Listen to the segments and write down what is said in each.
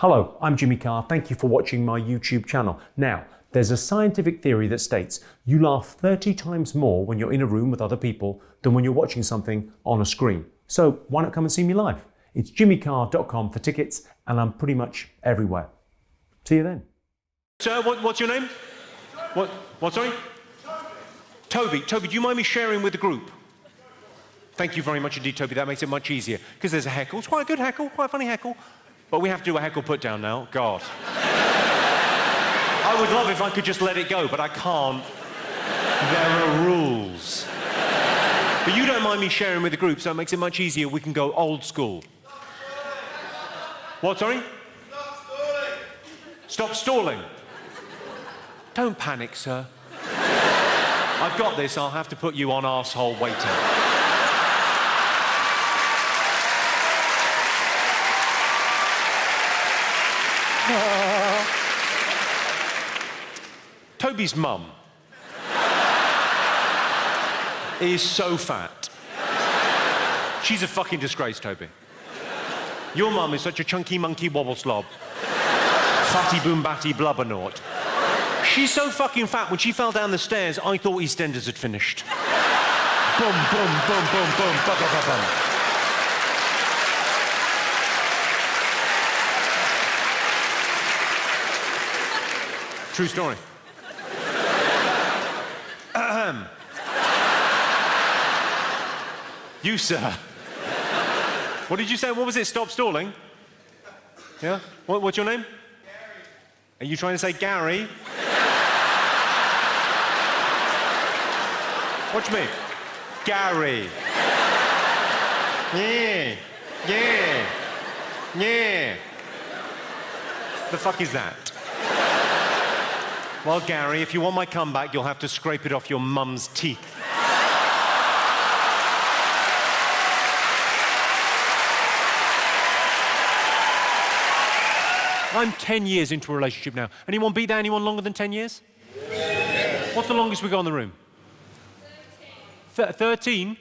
Hello, I'm Jimmy Carr. Thank you for watching my YouTube channel. Now, there's a scientific theory that states you laugh 30 times more when you're in a room with other people than when you're watching something on a screen. So why not come and see me live? It's jimmycarr.com for tickets, and I'm pretty much everywhere. See you then. Sir, what's your name? What, sorry? Toby. Toby, do you mind me sharing with the group? Thank you very much indeed, Toby. That makes it much easier. Because there's a heckle. It's quite a good heckle, quite a funny heckle. But we have to do a heckle put down now. God. I would love if I could just let it go, but I can't. There are rules. But you don't mind me sharing with the group, so it makes it much easier. We can go old school. What, sorry? Stop stalling! Stop stalling. Don't panic, sir. I've got this. I'll have to put you on arsehole waiting. Toby's mum is so fat. She's a fucking disgrace, Toby. Your mum is such a chunky monkey wobble slob. Fatty boom batty blubbernaut. She's so fucking fat, when she fell down the stairs, I thought EastEnders had finished. Boom, boom, boom, boom, boom, bum, bum, bum, bum. True story. You, sir. What did you say? What was it? Stop stalling? Yeah? What's your name? Gary. Are you trying to say Gary? Watch me. Gary. Yeah. Yeah. Yeah. The fuck is that? Well, Gary, if you want my comeback, you'll have to scrape it off your mum's teeth. I'm 10 years into a relationship now. Anyone beat that? Anyone longer than 10 years? Yes. What's the longest we got in the room? 13. 13?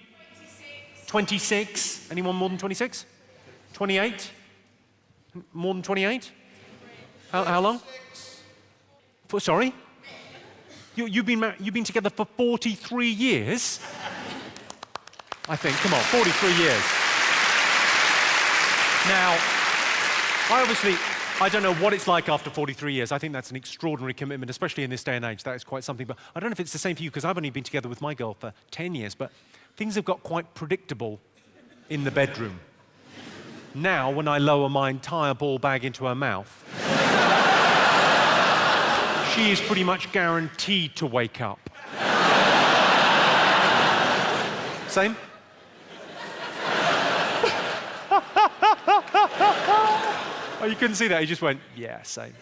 26. Anyone more than 26? 28? More than 28? How long? Sorry? You've been together for 43 years? I think. Come on, 43 years. Now, I don't know what it's like after 43 years. I think that's an extraordinary commitment, especially in this day and age. That is quite something. But I don't know if it's the same for you, because I've only been together with my girl for 10 years, but things have got quite predictable in the bedroom. Now, when I lower my entire ball bag into her mouth, she is pretty much guaranteed to wake up. Same? Oh, you couldn't see that? He just went, yeah, same.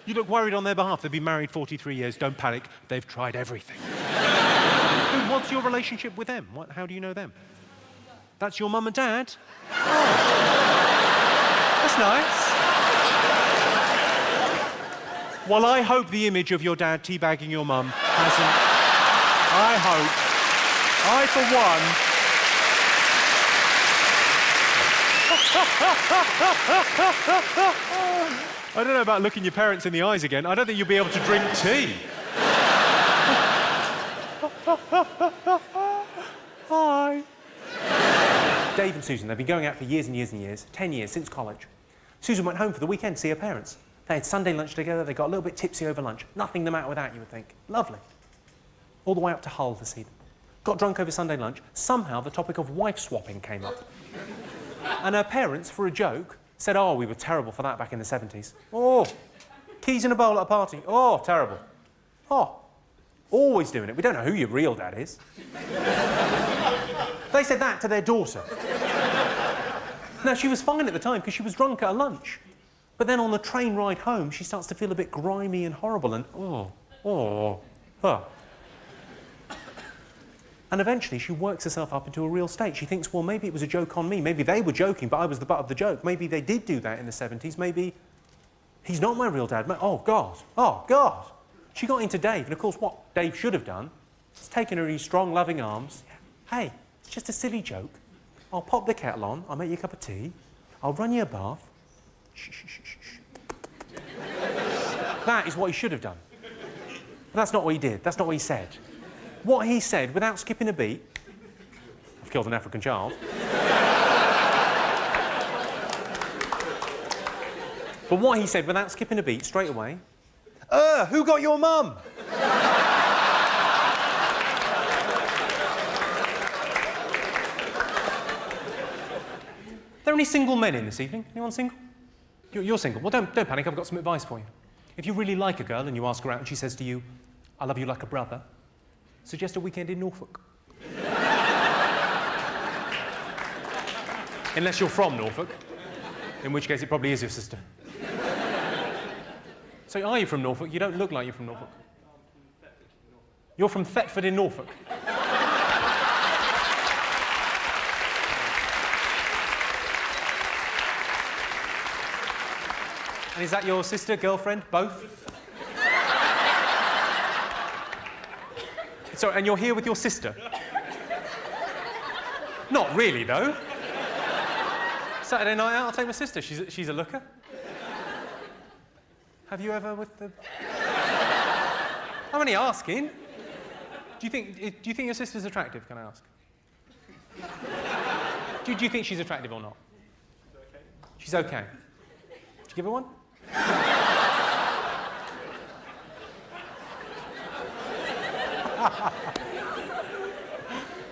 You look worried on their behalf. They've been married 43 years. Don't panic. They've tried everything. What's your relationship with them? How do you know them? That's your mum and dad? Oh. That's nice. Well, I hope the image of your dad teabagging your mum hasn't... I for one... I don't know about looking your parents in the eyes again. I don't think you'll be able to drink tea. Hi. Dave and Susan, they've been going out for years and years and years, 10 years, since college. Susan went home for the weekend to see her parents. They had Sunday lunch together, they got a little bit tipsy over lunch. Nothing the matter with that, you would think. Lovely. All the way up to Hull to see them. Got drunk over Sunday lunch. Somehow the topic of wife swapping came up. And her parents, for a joke, said, oh, we were terrible for that back in the 70s. Oh, keys in a bowl at a party. Oh, terrible. Oh, always doing it. We don't know who your real dad is. They said that to their daughter. Now, she was fine at the time because she was drunk at a lunch. But then on the train ride home, she starts to feel a bit grimy and horrible and, oh. And eventually she works herself up into a real state. She thinks, well, maybe it was a joke on me. Maybe they were joking, but I was the butt of the joke. Maybe they did do that in the 70s. Maybe he's not my real dad. Oh, God. Oh, God. She got into Dave, and of course what Dave should have done is taken her in his strong, loving arms. Hey, it's just a silly joke. I'll pop the kettle on, I'll make you a cup of tea, I'll run you a bath. Shh, shh, shh, shh, shh. That is what he should have done. But that's not what he did, that's not what he said. What he said, without skipping a beat, I've killed an African child. But what he said, without skipping a beat, straight away, who got your mum? Are there any single men in this evening? Anyone single? You're single. Well, don't panic, I've got some advice for you. If you really like a girl and you ask her out and she says to you, I love you like a brother, suggest a weekend in Norfolk. Unless you're from Norfolk, in which case it probably is your sister. So are you from Norfolk? You don't look like you're from Norfolk. You're from Thetford in Norfolk. And is that your sister, girlfriend, both? So, and you're here with your sister? Not really, though. Saturday night out, I'll take my sister. She's a looker. Have you ever with the... I'm only asking. Do you think your sister's attractive, can I ask? Do you think she's attractive or not? She's okay. Did you give her one?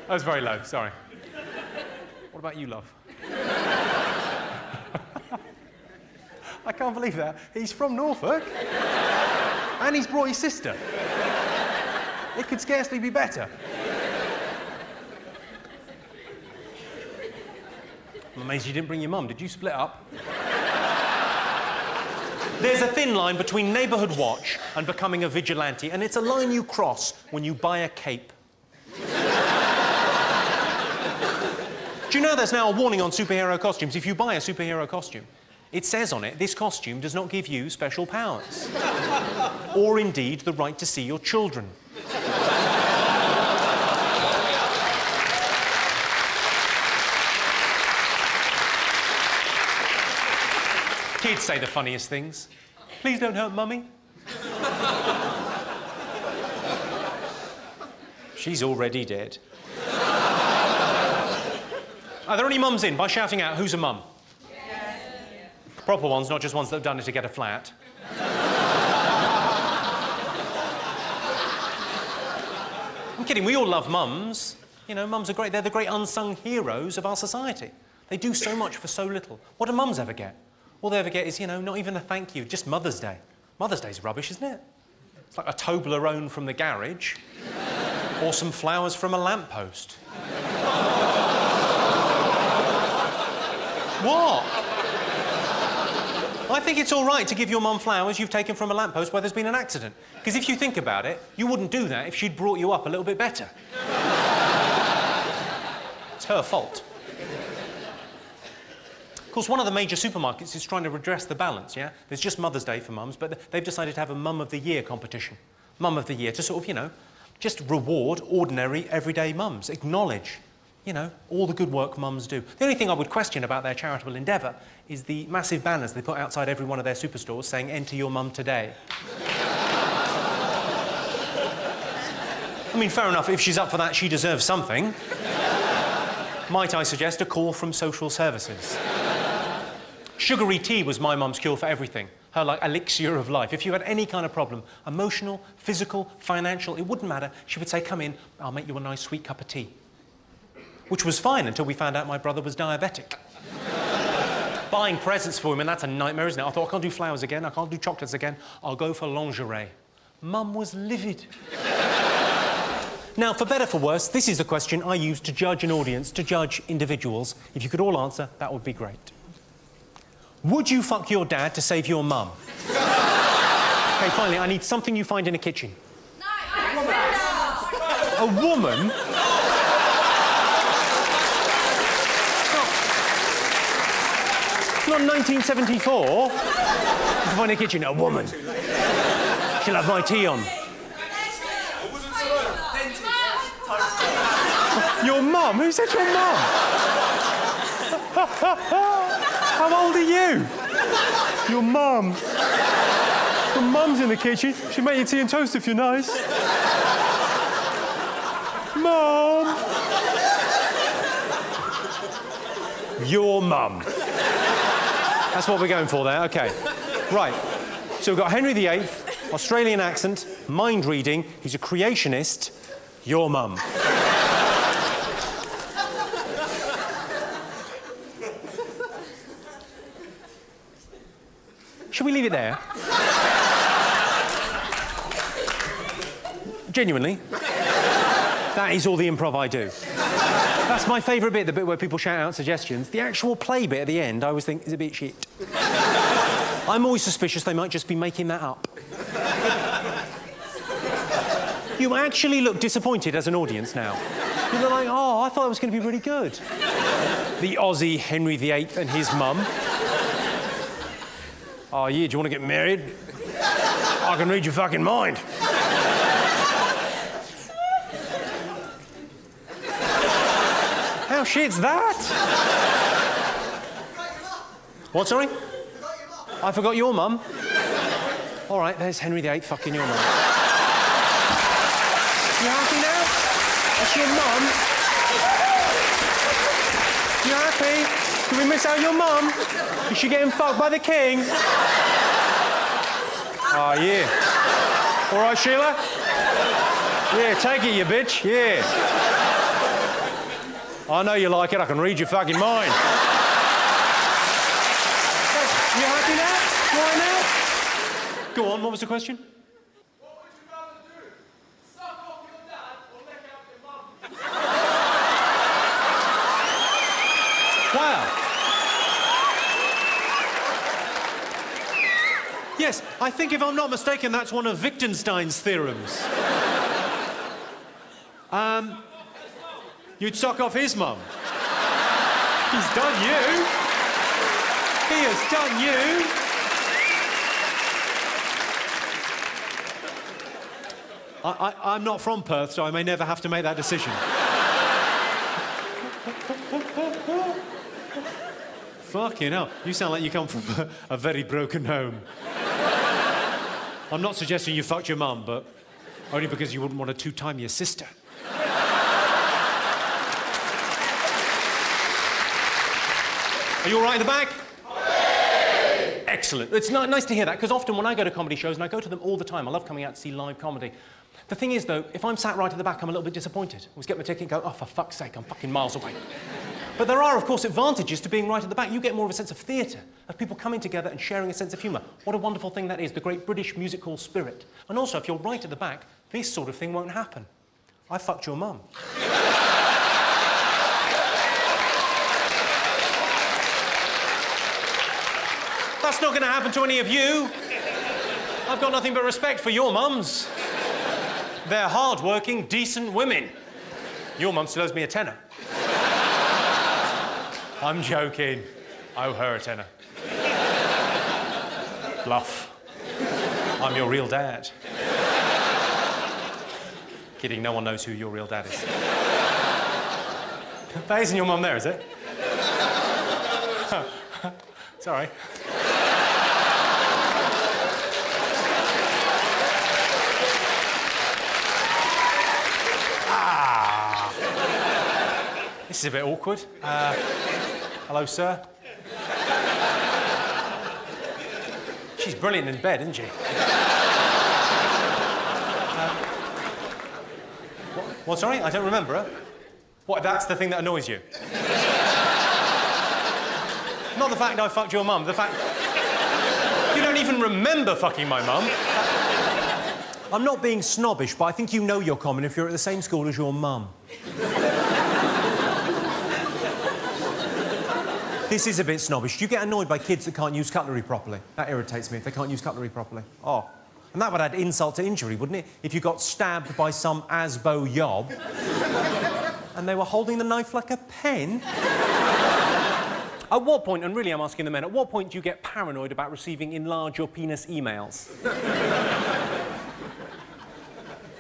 That was very low, sorry. What about you, love? I can't believe that. He's from Norfolk. And he's brought his sister. It could scarcely be better. I'm amazed you didn't bring your mum. Did you split up? There's a thin line between neighbourhood watch and becoming a vigilante, and it's a line you cross when you buy a cape. Do you know there's now a warning on superhero costumes? If you buy a superhero costume, it says on it, this costume does not give you special powers. Or indeed the right to see your children. Kids say the funniest things. Please don't hurt Mummy. She's already dead. Are there any mums in? By shouting out, who's a mum? Yes. Proper ones, not just ones that have done it to get a flat. I'm kidding, we all love mums. You know, mums are great. They're the great unsung heroes of our society. They do so much for so little. What do mums ever get? All they ever get is, you know, not even a thank you, just Mother's Day. Mother's Day's rubbish, isn't it? It's like a Toblerone from the garage or some flowers from a lamppost. What? I think it's all right to give your mum flowers you've taken from a lamppost where there's been an accident. Because if you think about it, you wouldn't do that if she'd brought you up a little bit better. It's her fault. Of course, one of the major supermarkets is trying to redress the balance, yeah? There's just Mother's Day for mums, but they've decided to have a Mum of the Year competition. Mum of the Year to sort of, you know, just reward ordinary, everyday mums. Acknowledge, you know, all the good work mums do. The only thing I would question about their charitable endeavour is the massive banners they put outside every one of their superstores saying, enter your mum today. I mean, fair enough, if she's up for that, she deserves something. Might I suggest a call from social services? Sugary tea was my mum's cure for everything. Her, like, elixir of life. If you had any kind of problem, emotional, physical, financial, it wouldn't matter. She would say, come in, I'll make you a nice sweet cup of tea. Which was fine until we found out my brother was diabetic. Buying presents for him, and that's a nightmare, isn't it? I thought, I can't do flowers again, I can't do chocolates again, I'll go for lingerie. Mum was livid. Now, for better for worse, this is the question I use to judge an audience, to judge individuals. If you could all answer, that would be great. Would you fuck your dad to save your mum? Okay, finally, I need something you find in a kitchen. No, a woman? It's not 1974. You can find in a kitchen, a woman. She'll have my tea on. Your mum? Who said your mum? How old are you? Your mum. Your mum's in the kitchen. She'll make you tea and toast if you're nice. Mum. Your mum. That's what we're going for there, OK. Right, so we've got Henry VIII, Australian accent, mind reading, he's a creationist, your mum. Should we leave it there? Genuinely. That is all the improv I do. That's my favourite bit, the bit where people shout out suggestions. The actual play bit at the end, I always think, is a bit shit. I'm always suspicious they might just be making that up. You actually look disappointed as an audience now. You're like, oh, I thought it was going to be really good. The Aussie Henry VIII and his mum. Oh, yeah, do you want to get married? I can read your fucking mind. How shit's that? What, sorry? I forgot your mum. All right, there's Henry VIII fucking your mum. You happy now? That's your mum. You happy? Did we miss out your mum? Is she getting fucked by the king? Oh, yeah. All right, Sheila? Yeah, take it, you bitch. Yeah. I know you like it. I can read your fucking mind. You happy now? You all right now? Go on, what was the question? What would you rather do? Suck off your dad or lick out your mum? Wow. Yes, I think if I'm not mistaken, that's one of Wittgenstein's theorems. You'd suck off his mum. He's done you. He has done you. I'm not from Perth, so I may never have to make that decision. Fucking hell. You sound like you come from a very broken home. I'm not suggesting you fucked your mum, but only because you wouldn't want to two-time your sister. Are you all right in the back? Excellent. It's nice to hear that, because often when I go to comedy shows, and I go to them all the time, I love coming out to see live comedy. The thing is, though, if I'm sat right at the back, I'm a little bit disappointed. I always get my ticket and go, oh, for fuck's sake, I'm fucking miles away. But there are, of course, advantages to being right at the back. You get more of a sense of theatre, of people coming together and sharing a sense of humour. What a wonderful thing that is, the great British music hall spirit. And also, if you're right at the back, this sort of thing won't happen. I fucked your mum. That's not going to happen to any of you. I've got nothing but respect for your mums. They're hard-working, decent women. Your mum still owes me a tenner. I'm joking. I owe her a tenner. Bluff. I'm your real dad. Kidding, no one knows who your real dad is. That isn't your mum there, is it? Sorry. This is a bit awkward. Hello, sir. She's brilliant in bed, isn't she? What, sorry? I don't remember her. What, that's the thing that annoys you? Not the fact I fucked your mum, the fact... You don't even remember fucking my mum. I'm not being snobbish, but I think you know you're common if you're at the same school as your mum. This is a bit snobbish. Do you get annoyed by kids that can't use cutlery properly? That irritates me if they can't use cutlery properly. Oh. And that would add insult to injury, wouldn't it? If you got stabbed by some Asbo yob and they were holding the knife like a pen. At what point, and really I'm asking the men, at what point do you get paranoid about receiving enlarge your penis emails?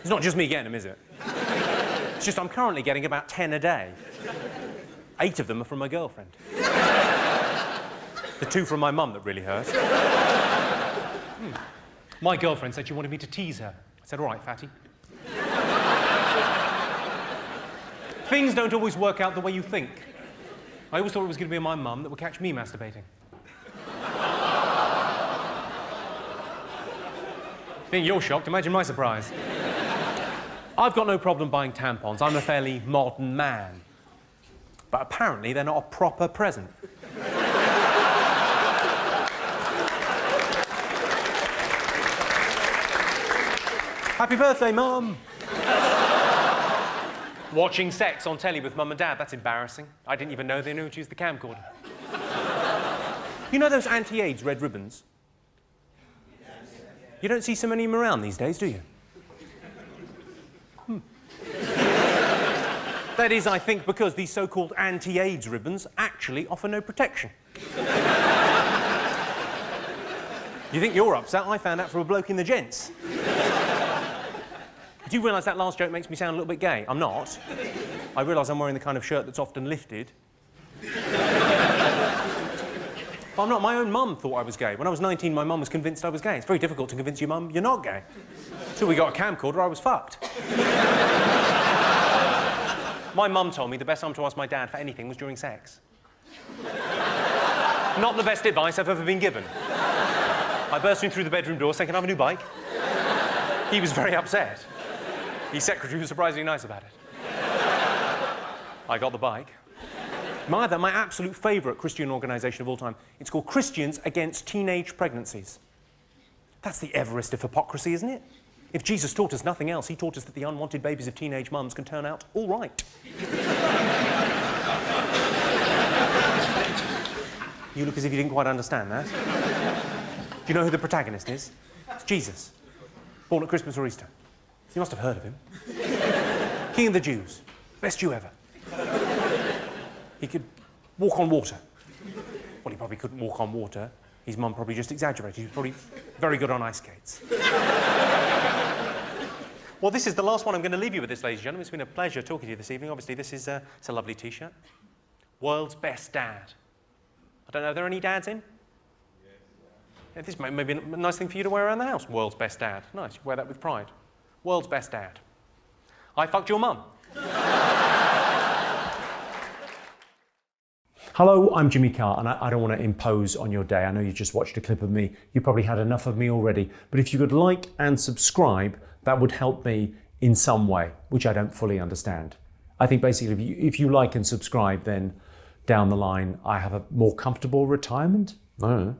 It's not just me getting them, is it? It's just I'm currently getting about 10 a day. 8 of them are from my girlfriend. The two from my mum that really hurt. My girlfriend said she wanted me to tease her. I said, all right, fatty. Things don't always work out the way you think. I always thought it was going to be my mum that would catch me masturbating. Think you're shocked, imagine my surprise. I've got no problem buying tampons. I'm a fairly modern man. But apparently they're not a proper present. Happy birthday, Mum! Watching sex on telly with Mum and Dad, that's embarrassing. I didn't even know they knew to use the camcorder. You know those anti-AIDS red ribbons? You don't see so many of them around these days, do you? That is, I think, because these so-called anti-AIDS ribbons actually offer no protection. You think you're upset? I found out from a bloke in the gents. Do you realise that last joke makes me sound a little bit gay? I'm not. I realise I'm wearing the kind of shirt that's often lifted. But I'm not. My own mum thought I was gay. When I was 19, my mum was convinced I was gay. It's very difficult to convince your mum you're not gay. Until we got a camcorder, I was fucked. My mum told me the best time to ask my dad for anything was during sex. Not the best advice I've ever been given. I burst in through the bedroom door saying, "Can I have a new bike?" He was very upset. His secretary was surprisingly nice about it. I got the bike. My absolute favourite Christian organisation of all time. It's called Christians Against Teenage Pregnancies. That's the Everest of hypocrisy, isn't it? If Jesus taught us nothing else, he taught us that the unwanted babies of teenage mums can turn out all right. You look as if you didn't quite understand that. Do you know who the protagonist is? It's Jesus. Born at Christmas or Easter. You must have heard of him. King of the Jews. Best Jew ever. He could walk on water. Well, he probably couldn't walk on water. His mum probably just exaggerated. He was probably very good on ice skates. Well, this is the last one. I'm going to leave you with this, ladies and gentlemen. It's been a pleasure talking to you this evening. Obviously, this is it's a lovely T-shirt. World's best dad. I don't know, are there any dads in? Yeah, this may be a nice thing for you to wear around the house. World's best dad. Nice, you wear that with pride. World's best dad. I fucked your mum. Hello, I'm Jimmy Carr, and I don't want to impose on your day. I know you just watched a clip of me. You probably had enough of me already. But if you could like and subscribe, that would help me in some way, which I don't fully understand. I think basically if you like and subscribe, then down the line I have a more comfortable retirement. I don't know.